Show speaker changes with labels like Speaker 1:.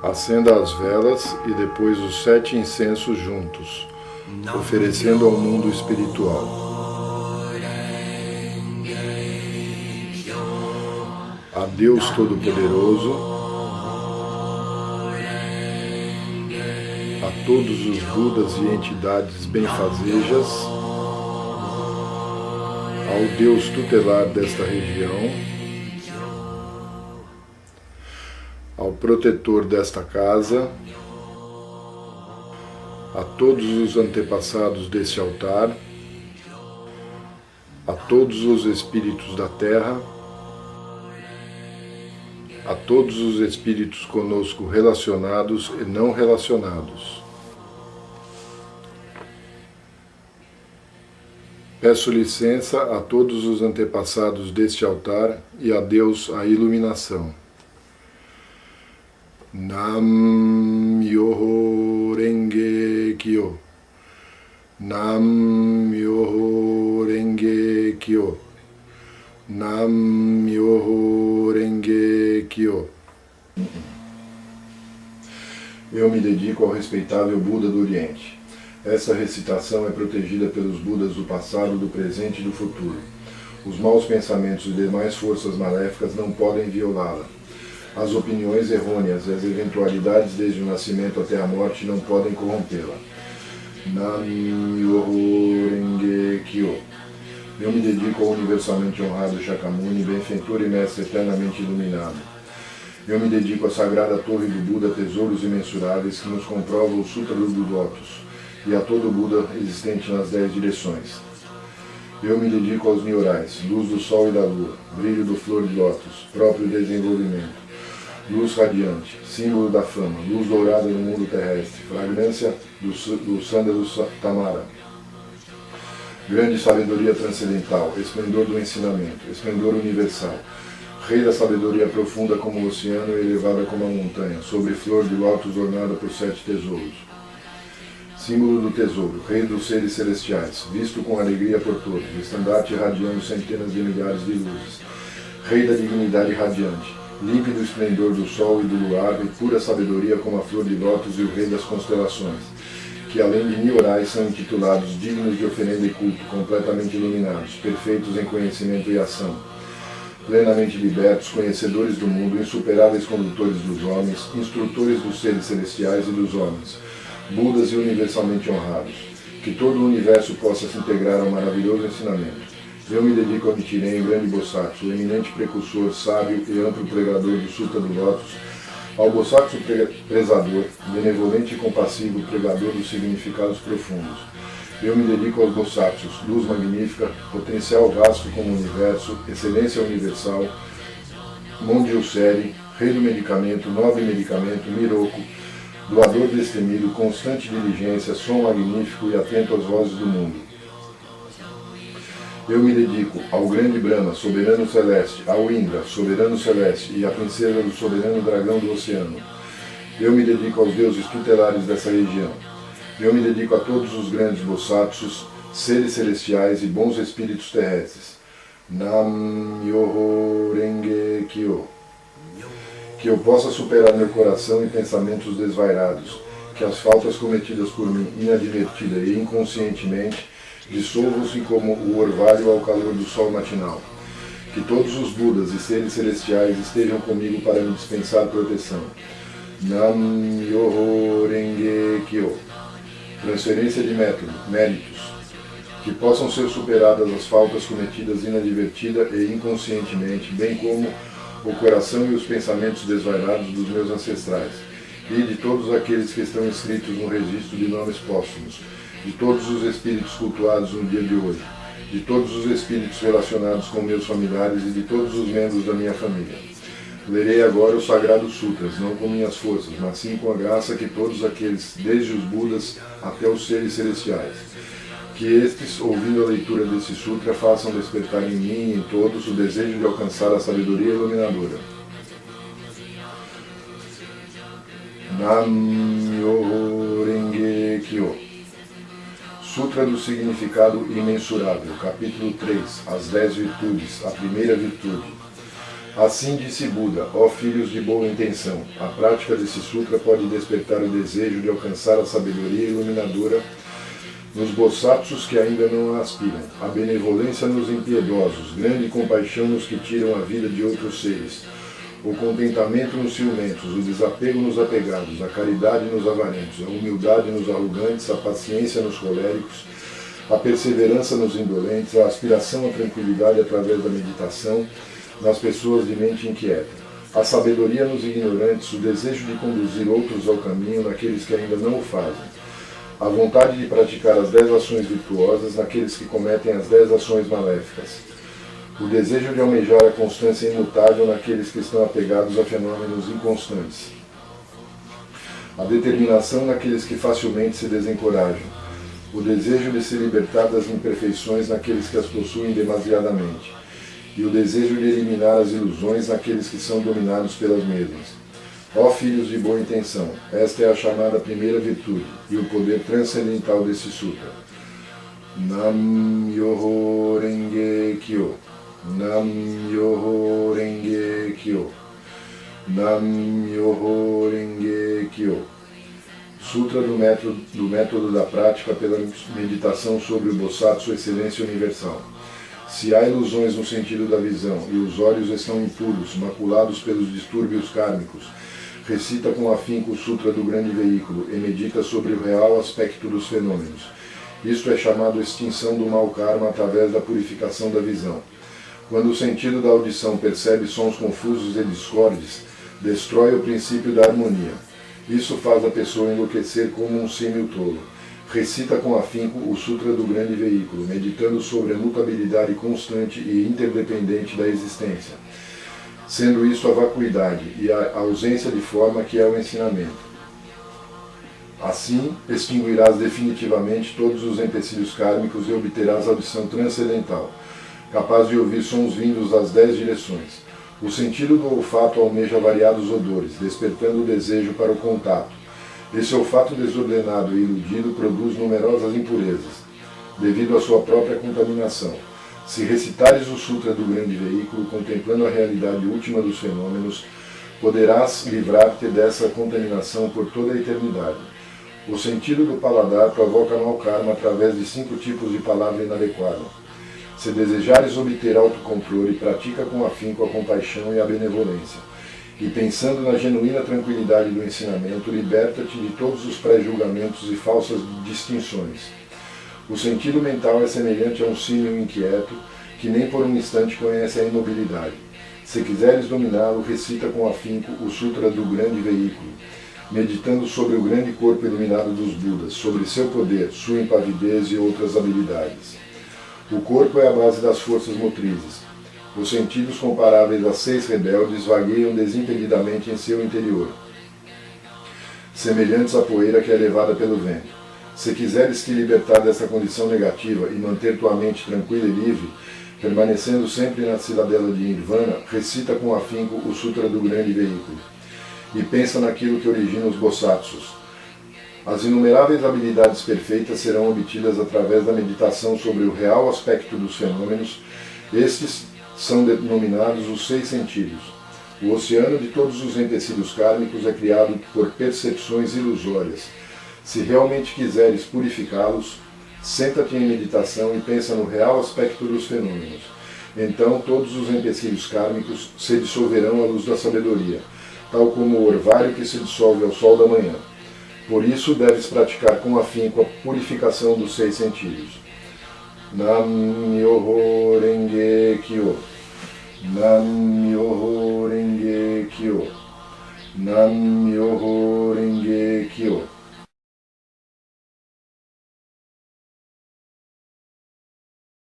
Speaker 1: Acenda as velas e depois os 7 incensos juntos, oferecendo ao mundo espiritual. A Deus Todo-Poderoso, a todos os Budas e entidades benfazejas, ao Deus tutelar desta região, ao protetor desta casa, a todos os antepassados deste altar, a todos os espíritos da terra, a todos os espíritos conosco relacionados e não relacionados. Peço licença a todos os antepassados deste altar e a Deus a iluminação. Nam-myoho Renge Kyo. Nam-myoho Renge Kyo. Nam-myoho Renge Kyo. Eu me dedico ao respeitável Buda do Oriente. Essa recitação é protegida pelos Budas do passado, do presente e do futuro. Os maus pensamentos e demais forças maléficas não podem violá-la. As opiniões errôneas e as eventualidades desde o nascimento até a morte não podem corrompê-la. Nam-myoho Renge Kyo. Eu me dedico ao universalmente honrado Shakyamuni, benfeitor e mestre eternamente iluminado. Eu me dedico à sagrada torre do Buda, tesouros imensuráveis, que nos comprova o Sutra do Lótus, e a todo Buda existente nas 10 direções. Eu me dedico aos Nyorais, luz do sol e da lua, brilho do flor de lótus, próprio desenvolvimento, luz radiante, símbolo da fama, luz dourada no mundo terrestre, fragrância do sândalo Tamara, grande sabedoria transcendental, esplendor do ensinamento, esplendor universal, rei da sabedoria profunda como o oceano e elevada como a montanha, sobre flor de lótus ornada por 7 tesouros. Símbolo do tesouro, rei dos seres celestiais, visto com alegria por todos, estandarte irradiando centenas de milhares de luzes, rei da dignidade radiante, límpido esplendor do sol e do luar e pura sabedoria como a flor de lótus e o rei das constelações, que além de Nyorais são intitulados dignos de oferenda e culto, completamente iluminados, perfeitos em conhecimento e ação, plenamente libertos, conhecedores do mundo, insuperáveis condutores dos homens, instrutores dos seres celestiais e dos homens, Budas e universalmente honrados, que todo o universo possa se integrar ao maravilhoso ensinamento. Eu me dedico a Nichiren, grande Bosatsu, eminente precursor, sábio e amplo pregador do Sutra do Lótus, ao Bosatsu prezador, benevolente e compassivo, pregador dos significados profundos. Eu me dedico aos Bosatsus, luz magnífica, potencial vasto como o universo, excelência universal, Mondiuseri, rei do medicamento, nobre medicamento, Miroku, doador destemido, constante diligência, som magnífico e atento às vozes do mundo. Eu me dedico ao grande Brahma, soberano celeste, ao Indra, soberano celeste, e à princesa do soberano dragão do oceano. Eu me dedico aos deuses tutelares dessa região. Eu me dedico a todos os grandes Bosatsus, seres celestiais e bons espíritos terrestres. Nam-myoho Renge Kyo. Que eu possa superar meu coração e pensamentos desvairados, que as faltas cometidas por mim inadvertida e inconscientemente dissolvam-se como o orvalho ao calor do sol matinal. Que todos os Budas e seres celestiais estejam comigo para me dispensar proteção. Nam-myoho Renge Kyo. Transferência de méritos. Que possam ser superadas as faltas cometidas inadvertida e inconscientemente, bem como o coração e os pensamentos desvairados dos meus ancestrais, e de todos aqueles que estão inscritos no registro de nomes póstumos, de todos os espíritos cultuados no dia de hoje, de todos os espíritos relacionados com meus familiares e de todos os membros da minha família. Lerei agora os Sagrados Sutras, não com minhas forças, mas sim com a graça que todos aqueles, desde os Budas até os seres celestiais, que estes, ouvindo a leitura desse sutra, façam despertar em mim e em todos o desejo de alcançar a sabedoria iluminadora. Nam-myoho Renge Kyo. Sutra do Significado Imensurável, capítulo 3, as 10 virtudes, a primeira virtude. Assim disse Buda: ó filhos de boa intenção, a prática desse sutra pode despertar o desejo de alcançar a sabedoria iluminadora nos bodhisattvas que ainda não a aspiram, a benevolência nos impiedosos, grande compaixão nos que tiram a vida de outros seres, o contentamento nos ciumentos, o desapego nos apegados, a caridade nos avarentos, a humildade nos arrogantes, a paciência nos coléricos, a perseverança nos indolentes, a aspiração à tranquilidade através da meditação nas pessoas de mente inquieta, a sabedoria nos ignorantes, o desejo de conduzir outros ao caminho naqueles que ainda não o fazem, a vontade de praticar as 10 ações virtuosas naqueles que cometem as 10 ações maléficas, o desejo de almejar a constância imutável naqueles que estão apegados a fenômenos inconstantes, a determinação naqueles que facilmente se desencorajam, o desejo de se libertar das imperfeições naqueles que as possuem demasiadamente, e o desejo de eliminar as ilusões naqueles que são dominados pelas mesmas. Ó filhos de boa intenção, esta é a chamada primeira virtude e o poder transcendental desse sutra. Nam Myoho Renge Kyo, Nam Myoho Renge Kyo, Nam Myoho Renge Kyo. Sutra do método da prática pela meditação sobre o Bodhisattva Excelência Universal. Se há ilusões no sentido da visão e os olhos estão impuros, maculados pelos distúrbios kármicos, recita com afinco o Sutra do Grande Veículo e medita sobre o real aspecto dos fenômenos. Isto é chamado extinção do mau karma através da purificação da visão. Quando o sentido da audição percebe sons confusos e discordes, destrói o princípio da harmonia. Isso faz a pessoa enlouquecer como um símil tolo. Recita com afinco o Sutra do Grande Veículo, meditando sobre a mutabilidade constante e interdependente da existência, sendo isso a vacuidade e a ausência de forma que é o ensinamento. Assim, extinguirás definitivamente todos os empecilhos kármicos e obterás audição transcendental, capaz de ouvir sons vindos das 10 direções. O sentido do olfato almeja variados odores, despertando o desejo para o contato. Esse olfato desordenado e iludido produz numerosas impurezas, devido à sua própria contaminação. Se recitares o Sutra do Grande Veículo, contemplando a realidade última dos fenômenos, poderás livrar-te dessa contaminação por toda a eternidade. O sentido do paladar provoca mau karma através de 5 tipos de palavra inadequada. Se desejares obter autocontrole, pratica com afinco a compaixão e a benevolência. E pensando na genuína tranquilidade do ensinamento, liberta-te de todos os pré-julgamentos e falsas distinções. O sentido mental é semelhante a um símil inquieto, que nem por um instante conhece a imobilidade. Se quiseres dominá-lo, recita com afinco o Sutra do Grande Veículo, meditando sobre o grande corpo iluminado dos Budas, sobre seu poder, sua impavidez e outras habilidades. O corpo é a base das forças motrizes. Os sentidos comparáveis a 6 rebeldes vagueiam desimpedidamente em seu interior, semelhantes à poeira que é levada pelo vento. Se quiseres te libertar dessa condição negativa e manter tua mente tranquila e livre, permanecendo sempre na cidadela de Nirvana, recita com afinco o Sutra do Grande Veículo e pensa naquilo que origina os Bodhisattvas. As inumeráveis habilidades perfeitas serão obtidas através da meditação sobre o real aspecto dos fenômenos. Estes são denominados os 6 sentidos. O oceano de todos os empecilhos kármicos é criado por percepções ilusórias. Se realmente quiseres purificá-los, senta-te em meditação e pensa no real aspecto dos fenômenos. Então todos os empecilhos kármicos se dissolverão à luz da sabedoria, tal como o orvalho que se dissolve ao sol da manhã. Por isso deves praticar com afinco a purificação dos 6 sentidos. Nam Myoho Renge Kyo, Nam Myoho Renge Kyo, Nam Myoho Renge Kyo.